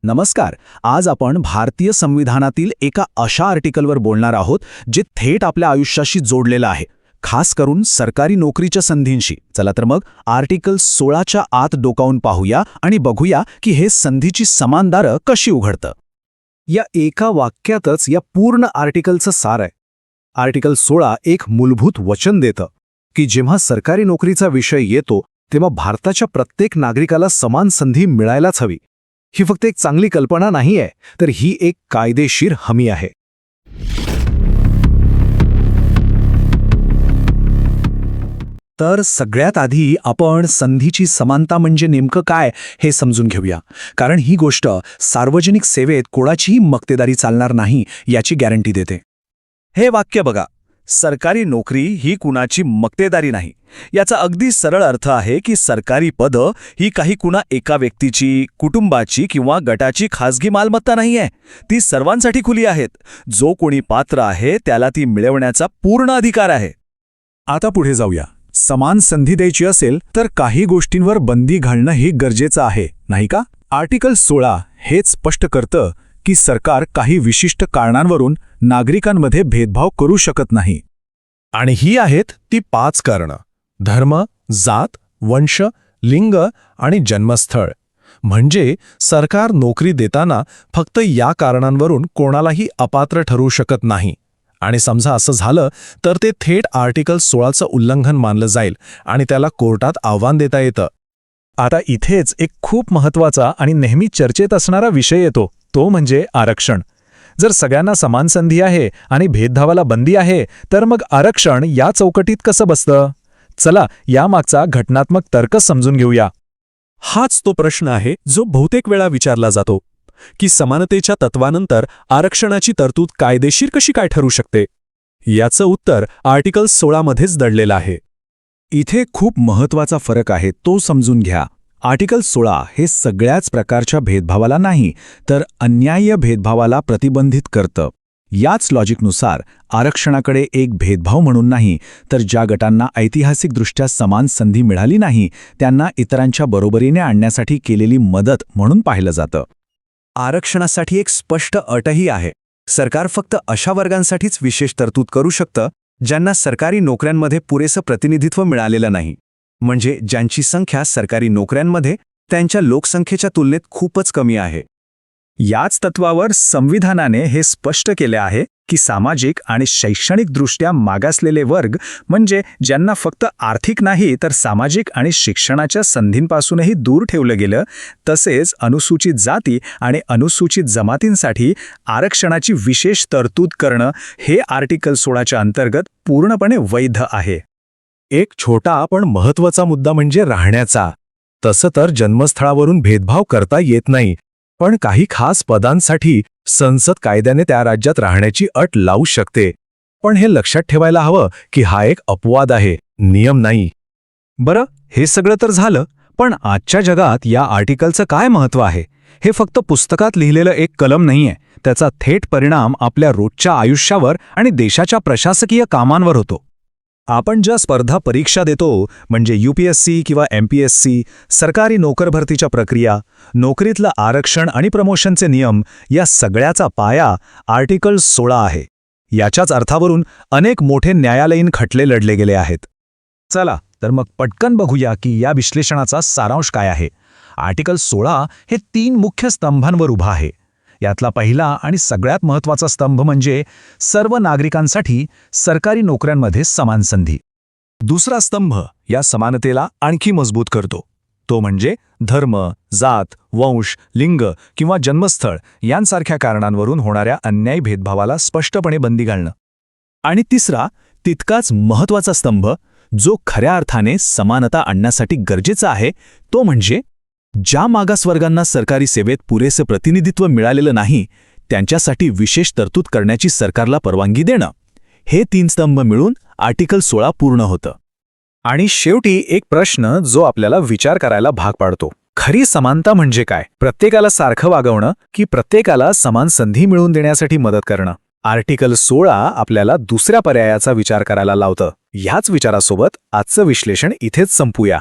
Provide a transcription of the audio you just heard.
नमस्कार. आज आपण भारतीय संविधानातील एका अशा आर्टिकलवर बोलणार आहोत जे थेट आपल्या आयुष्याशी जोडलेलं आहे, खास करून सरकारी नोकरीच्या संधींशी. चला तर मग आर्टिकल 16च्या आत डोकावून पाहूया आणि बघूया की हे संधीची समान दारं कशी उघडतं. या एका वाक्यातच या पूर्ण आर्टिकलचं सार आहे. आर्टिकल 16 एक मूलभूत वचन देतं की जेव्हा सरकारी नोकरीचा विषय येतो तेव्हा भारताच्या प्रत्येक नागरिकाला समान संधी मिळायलाच हवी. ही फक्त एक चांगली कल्पना नाहीये, तर ही एक कायदेशीर हमी आहे. तर सगळ्यात आधी आपण संधीची समानता म्हणजे नेमकं काय हे समजून घेऊया, कारण ही गोष्ट सार्वजनिक सेवेत कोणाचीही मक्तेदारी चालणार नाही याची गॅरंटी देते. हे वाक्य बघा, सरकारी नोकरी ही कुणाची मक्तेदारी नाही. याचा अगदी सरळ अर्थ आहे की सरकारी पदं ही काही कुणा एका व्यक्तीची, कुटुंबाची किंवा गटाची खासगी मालमत्ता नाहीये. ती सर्वांसाठी खुली आहेत. जो कोणी पात्र आहे त्याला ती मिळवण्याचा पूर्ण अधिकार आहे. आता पुढे जाऊया. समान संधी द्यायची असेल तर काही गोष्टींवर बंदी घालणं हे गरजेचं आहे, नाही का? आर्टिकल 16 हेच स्पष्ट करतं की सरकार काही विशिष्ट कारणांवरून नागरिकांमध्ये भेदभाव करू शकत नाही. आणि ही आहेत ती 5 कारणं: धर्म, जात, वंश, लिंग आणि जन्मस्थळ. म्हणजे सरकार नोकरी देताना फक्त या कारणांवरून कोणालाही अपात्र ठरवू शकत नाही. आणि समजा असं झालं तर ते थेट आर्टिकल 16चं उल्लंघन मानलं जाईल आणि त्याला कोर्टात आव्हान देता येतं. आता इथेच एक खूप महत्त्वाचा आणि नेहमी चर्चेत असणारा विषय येतो, तो म्हणजे आरक्षण. जर सगळ्यांना समान संधी आहे आणि भेदभावाला बंदी आहे, तर मग आरक्षण या चौकटीत कसं बसतं? चला यामागचा घटनात्मक तर्क समजून घेऊया. हाच तो प्रश्न आहे जो बहुतेक वेळा विचारला जातो की समानतेच्या तत्वानंतर आरक्षणाची तरतूद कायदेशीर कशी काय ठरू शकते. याचं उत्तर आर्टिकल 16 मध्येच दडलेलं आहे. इथे खूप महत्त्वाचा फरक आहे, तो समजून घ्या. आर्टिकल 16 हे सगळ्याच प्रकारच्या भेदभावाला नाही, तर अन्याय्य भेदभावाला प्रतिबंधित करतं. याच लॉजिकनुसार आरक्षणाकडे एक भेदभाव म्हणून नाही, तर ज्या गटांना ऐतिहासिकदृष्ट्या समान संधी मिळाली नाही त्यांना इतरांच्या बरोबरीने आणण्यासाठी केलेली मदत म्हणून पाहिलं जातं. आरक्षणासाठी एक स्पष्ट अटही आहे. सरकार फक्त अशा वर्गांसाठीच विशेष तरतूद करू शकतं ज्यांना सरकारी नोकऱ्यांमध्ये पुरेसं प्रतिनिधित्व मिळालेलं नाही, म्हणजे ज्यांची संख्या सरकारी नोकऱ्यांमध्ये त्यांच्या लोकसंख्येच्या तुलनेत खूपच कमी आहे. याच तत्वावर संविधानाने हे स्पष्ट केले आहे की सामाजिक आणि शैक्षणिकदृष्ट्या मागासलेले वर्ग, म्हणजे ज्यांना फक्त आर्थिक नाही तर सामाजिक आणि शिक्षणाच्या संधींपासूनही दूर ठेवलं गेलं, तसेच अनुसूचित जाती आणि अनुसूचित जमातींसाठी आरक्षणाची विशेष तरतूद करणं हे आर्टिकल 16च्या अंतर्गत पूर्णपणे वैध आहे. एक छोटा पण महत्त्वाचा मुद्दा म्हणजे राहण्याचा. तसं तर जन्मस्थळावरून भेदभाव करता येत नाही, पण काही खास पदांसाठी संसद कायद्याने त्या राज्यात राहण्याची अट लावू शकते. पण हे लक्षात ठेवायला हवं की हा एक अपवाद आहे, नियम नाही. बरं, हे सगळं तर झालं, पण आजच्या जगात या आर्टिकलचं काय महत्त्व आहे? हे फक्त पुस्तकात लिहिलेलं एक कलम नाहीये. त्याचा थेट परिणाम आपल्या रोजच्या आयुष्यावर आणि देशाच्या प्रशासकीय कामांवर होतो. आपण ज्या स्पर्धा परीक्षा देतो, म्हणजे UPSC किंवा MPSC, सरकारी नोकर भरतीच्या प्रक्रिया, नोकरीतलं आरक्षण आणि प्रमोशनचे नियम, या सगळ्याचा पाया आर्टिकल 16 आहे. याच्याच अर्थावरून अनेक मोठे न्यायालयीन खटले लढले गेले आहेत. चला तर मग पटकन बघूया की या विश्लेषणाचा सारांश काय आहे. आर्टिकल 16 हे 3 मुख्य स्तंभांवर उभा आहे. यातला पहिला आणि सगळ्यात महत्त्वाचा स्तंभ म्हणजे सर्व नागरिकांसाठी सरकारी नोकऱ्यांमध्ये समान संधी. दुसरा स्तंभ या समानतेला आणखी मजबूत करतो, तो म्हणजे धर्म, जात, वंश, लिंग किंवा जन्मस्थळ यांसारख्या कारणांवरून होणाऱ्या अन्यायी भेदभावाला स्पष्टपणे बंदी घालणं. आणि तिसरा, तितकाच महत्त्वाचा स्तंभ, जो खऱ्या अर्थाने समानता आणण्यासाठी गरजेचा आहे, तो म्हणजे ज्या मागासवर्गांना सरकारी सेवेत पुरेसे प्रतिनिधित्व मिळालेलं नाही त्यांच्यासाठी विशेष तरतूद करण्याची सरकारला परवानगी देणं. हे 3 स्तंभ मिळून आर्टिकल 16 पूर्ण होतं. आणि शेवटी एक प्रश्न जो आपल्याला विचार करायला भाग पाडतो, खरी समानता म्हणजे काय? प्रत्येकाला सारखं वागवणं की प्रत्येकाला समान संधी मिळवून देण्यासाठी मदत करणं? आर्टिकल 16 आपल्याला दुसऱ्या पर्यायाचा विचार करायला लावतं. ह्याच विचारासोबत आजचं विश्लेषण इथेच संपूया.